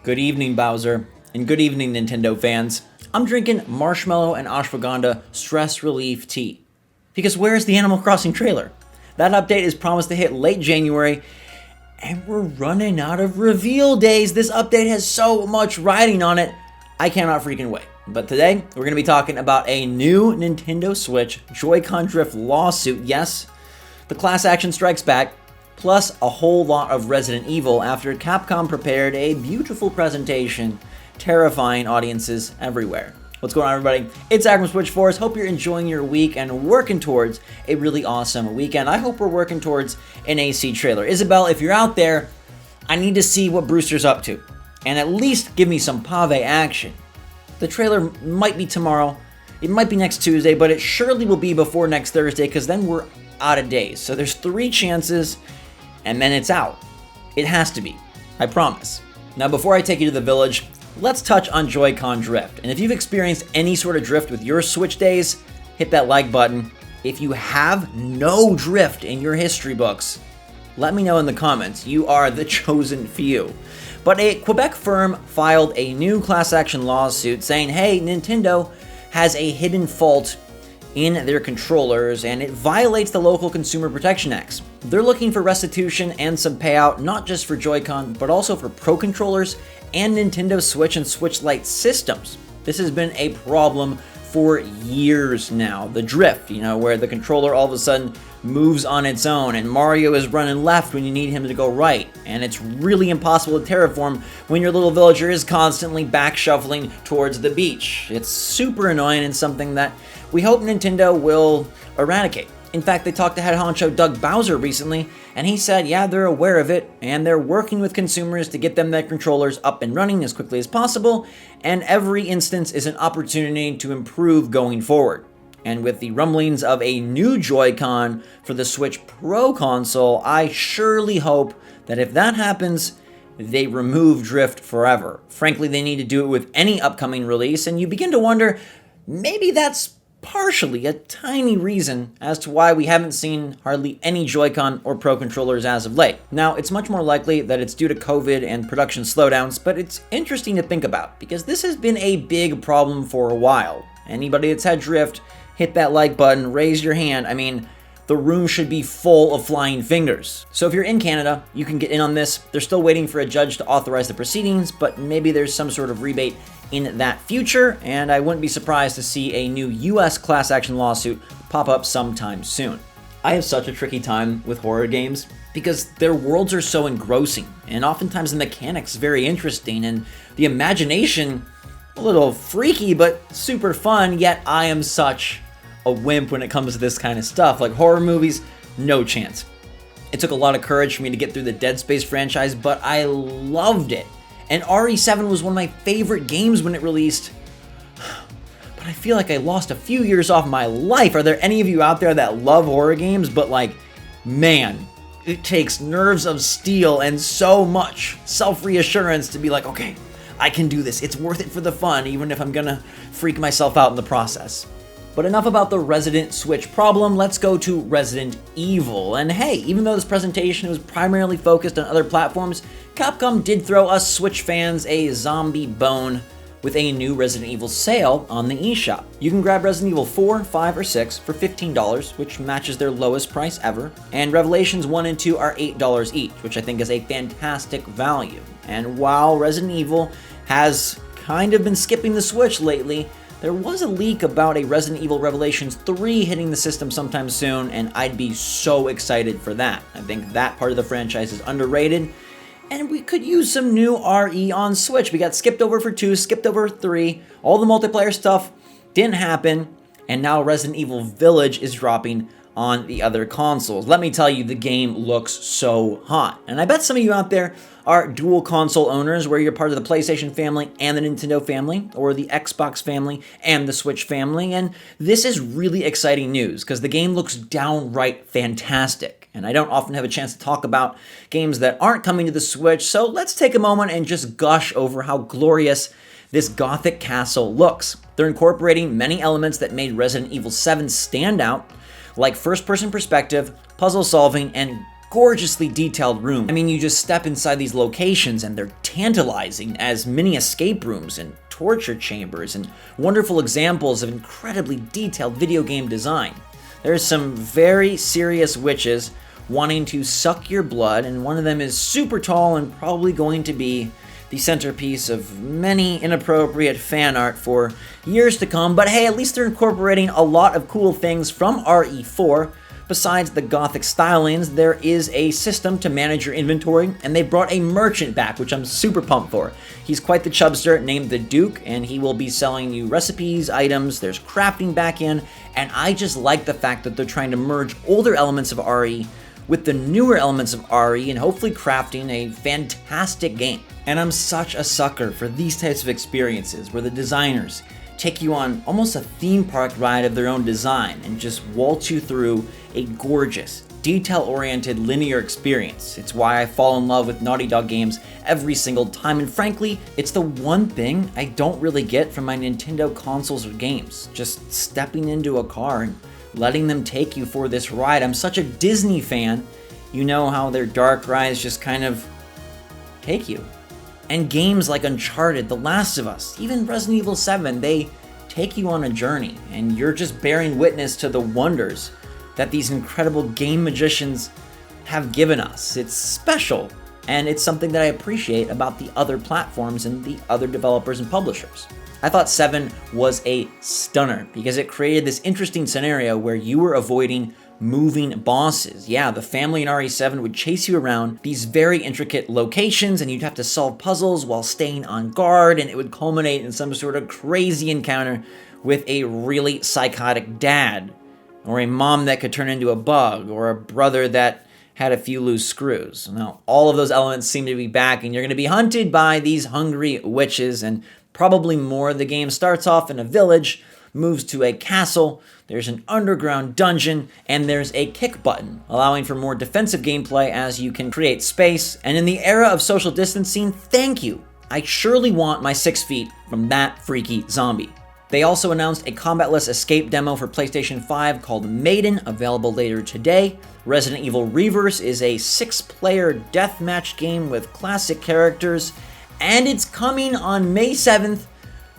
Good evening, Bowser, and good evening, Nintendo fans. I'm drinking marshmallow and ashwagandha stress relief tea. Because where's the Animal Crossing trailer? That update is promised to hit late January, and we're running out of reveal days. This update has so much riding on it, I cannot freaking wait. But today, we're going to be talking about a new Nintendo Switch Joy-Con drift lawsuit. Yes, the class action strikes back, plus a whole lot of Resident Evil after Capcom prepared a beautiful presentation, terrifying audiences everywhere. What's going on, everybody? It's Zach from SwitchForce. Hope you're enjoying your week and working towards a really awesome weekend. I hope we're working towards an AC trailer. Isabel, if you're out there, I need to see what Brewster's up to, and at least give me some pave action. The trailer might be tomorrow, it might be next Tuesday, but it surely will be before next Thursday, because then we're out of days. So there's 3 chances, and then it's out. It has to be. I promise. Now, before I take you to the village, let's touch on Joy-Con drift. And if you've experienced any sort of drift with your Switch days, hit that like button. If you have no drift in your history books, let me know in the comments. You are the chosen few. But a Quebec firm filed a new class action lawsuit saying, hey, Nintendo has a hidden fault in their controllers, and it violates the local Consumer Protection Acts. They're looking for restitution and some payout, not just for Joy-Con, but also for Pro controllers and Nintendo Switch and Switch Lite systems. This has been a problem for years now. The drift, where the controller all of a sudden moves on its own, and Mario is running left when you need him to go right, and it's really impossible to terraform when your little villager is constantly back shuffling towards the beach. It's super annoying and something that we hope Nintendo will eradicate. In fact, they talked to head honcho Doug Bowser recently, and he said, yeah, they're aware of it, and they're working with consumers to get them their controllers up and running as quickly as possible, and every instance is an opportunity to improve going forward. And with the rumblings of a new Joy-Con for the Switch Pro console, I surely hope that if that happens, they remove drift forever. Frankly, they need to do it with any upcoming release, and you begin to wonder, maybe that's partially a tiny reason as to why we haven't seen hardly any Joy-Con or Pro controllers as of late. Now, it's much more likely that it's due to COVID and production slowdowns, but it's interesting to think about because this has been a big problem for a while. Anybody that's had drift, hit that like button, raise your hand. I mean, the room should be full of flying fingers. So if you're in Canada, you can get in on this. They're still waiting for a judge to authorize the proceedings, but maybe there's some sort of rebate in that future, and I wouldn't be surprised to see a new US class action lawsuit pop up sometime soon. I have such a tricky time with horror games because their worlds are so engrossing, and oftentimes the mechanics very interesting, and the imagination a little freaky but super fun, yet I am such a wimp when it comes to this kind of stuff. Like horror movies, no chance. It took a lot of courage for me to get through the Dead Space franchise, but I loved it. And RE7 was one of my favorite games when it released. But I feel like I lost a few years off my life. Are there any of you out there that love horror games, but man, it takes nerves of steel and so much self-reassurance to be like, okay, I can do this. It's worth it for the fun, even if I'm gonna freak myself out in the process. But enough about the Resident Switch problem, let's go to Resident Evil. And hey, even though this presentation was primarily focused on other platforms, Capcom did throw us Switch fans a zombie bone with a new Resident Evil sale on the eShop. You can grab Resident Evil 4, 5, or 6 for $15, which matches their lowest price ever, and Revelations 1 and 2 are $8 each, which I think is a fantastic value. And while Resident Evil has kind of been skipping the Switch lately, there was a leak about a Resident Evil Revelations 3 hitting the system sometime soon, and I'd be so excited for that. I think that part of the franchise is underrated, and we could use some new RE on Switch. We got skipped over for 2, skipped over 3, all the multiplayer stuff didn't happen, and now Resident Evil Village is dropping on the other consoles. Let me tell you, the game looks so hot. And I bet some of you out there are dual console owners where you're part of the PlayStation family and the Nintendo family, or the Xbox family and the Switch family, and this is really exciting news because the game looks downright fantastic. And I don't often have a chance to talk about games that aren't coming to the Switch, so let's take a moment and just gush over how glorious this gothic castle looks. They're incorporating many elements that made Resident Evil 7 stand out, like first-person perspective, puzzle solving, and gorgeously detailed rooms. I mean, you just step inside these locations and they're tantalizing as mini escape rooms and torture chambers and wonderful examples of incredibly detailed video game design. There's some very serious witches wanting to suck your blood, and one of them is super tall and probably going to be the centerpiece of many inappropriate fan art for years to come. But hey, at least they're incorporating a lot of cool things from RE4. Besides the gothic stylings, there is a system to manage your inventory, and they brought a merchant back, which I'm super pumped for. He's quite the chubster named the Duke, and he will be selling you recipes, items, there's crafting back in, and I just like the fact that they're trying to merge older elements of RE with the newer elements of RE and hopefully crafting a fantastic game. And I'm such a sucker for these types of experiences where the designers take you on almost a theme park ride of their own design and just waltz you through a gorgeous, detail-oriented linear experience. It's why I fall in love with Naughty Dog games every single time, and frankly, it's the one thing I don't really get from my Nintendo consoles or games. Just stepping into a car and letting them take you for this ride. I'm such a Disney fan, you know how their dark rides just kind of take you. And games like Uncharted, The Last of Us, even Resident Evil 7, they take you on a journey, and you're just bearing witness to the wonders that these incredible game magicians have given us. It's special, and it's something that I appreciate about the other platforms and the other developers and publishers. I thought 7 was a stunner because it created this interesting scenario where you were avoiding moving bosses. Yeah, the family in RE7 would chase you around these very intricate locations, and you'd have to solve puzzles while staying on guard, and it would culminate in some sort of crazy encounter with a really psychotic dad, or a mom that could turn into a bug, or a brother that had a few loose screws. Now, all of those elements seem to be back, and you're going to be hunted by these hungry witches, and probably more. The game starts off in a village, moves to a castle, there's an underground dungeon, and there's a kick button, allowing for more defensive gameplay as you can create space. And in the era of social distancing, thank you. I surely want my 6 feet from that freaky zombie. They also announced a combatless escape demo for PlayStation 5 called Maiden, available later today. Resident Evil Reverse is a 6-player deathmatch game with classic characters, and it's coming on May 7th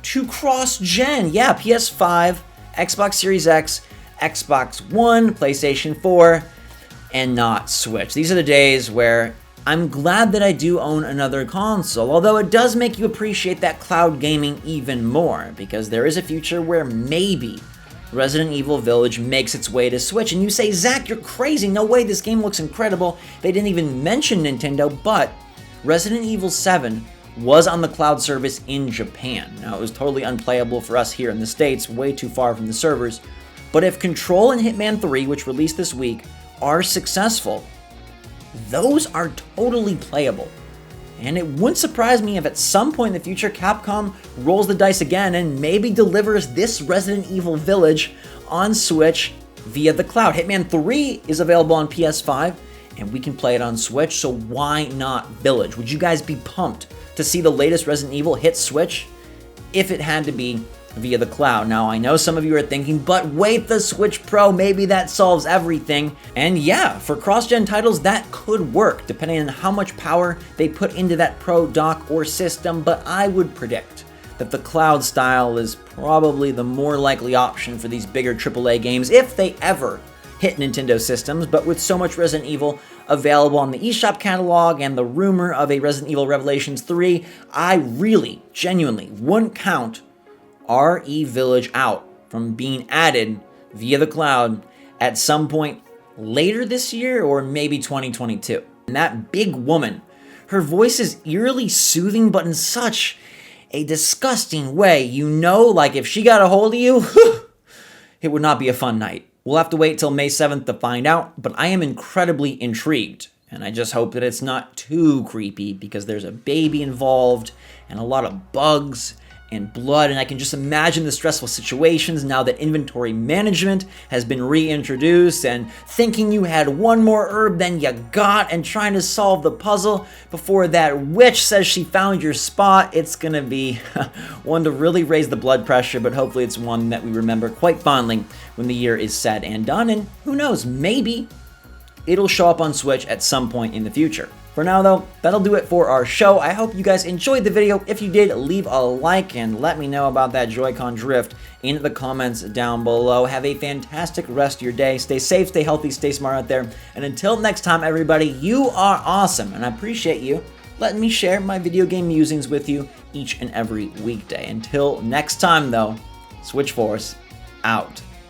to cross-gen. Yeah, PS5, Xbox Series X, Xbox One, PlayStation 4, and not Switch. These are the days where I'm glad that I do own another console, although it does make you appreciate that cloud gaming even more, because there is a future where maybe Resident Evil Village makes its way to Switch, and you say, Zach, you're crazy, no way, this game looks incredible. They didn't even mention Nintendo, but Resident Evil 7 was on the cloud service in Japan. Now, it was totally unplayable for us here in the States, way too far from the servers, but if Control and Hitman 3, which released this week, are successful, those are totally playable. And it wouldn't surprise me if at some point in the future Capcom rolls the dice again and maybe delivers this Resident Evil Village on Switch via the cloud. Hitman 3 is available on PS5 and we can play it on Switch, so why not Village? Would you guys be pumped to see the latest Resident Evil hit Switch if it had to be via the cloud? Now, I know some of you are thinking, but wait, the Switch Pro, maybe that solves everything. And yeah, for cross-gen titles, that could work, depending on how much power they put into that Pro dock or system, but I would predict that the cloud style is probably the more likely option for these bigger AAA games, if they ever hit Nintendo systems. But with so much Resident Evil available on the eShop catalog and the rumor of a Resident Evil Revelations 3, I really, genuinely wouldn't count RE Village out from being added via the cloud at some point later this year or maybe 2022. And that big woman, her voice is eerily soothing, but in such a disgusting way. You know, like if she got a hold of you, it would not be a fun night. We'll have to wait till May 7th to find out, but I am incredibly intrigued. And I just hope that it's not too creepy, because there's a baby involved and a lot of bugs and blood, and I can just imagine the stressful situations now that inventory management has been reintroduced, and thinking you had one more herb than you got, and trying to solve the puzzle before that witch says she found your spot. It's gonna be one to really raise the blood pressure, but hopefully it's one that we remember quite fondly when the year is said and done. And who knows, maybe it'll show up on Switch at some point in the future. For now though, that'll do it for our show. I hope you guys enjoyed the video. If you did, leave a like and let me know about that Joy-Con drift in the comments down below. Have a fantastic rest of your day. Stay safe, stay healthy, stay smart out there. And until next time, everybody, you are awesome, and I appreciate you letting me share my video game musings with you each and every weekday. Until next time though, SwitchForce out.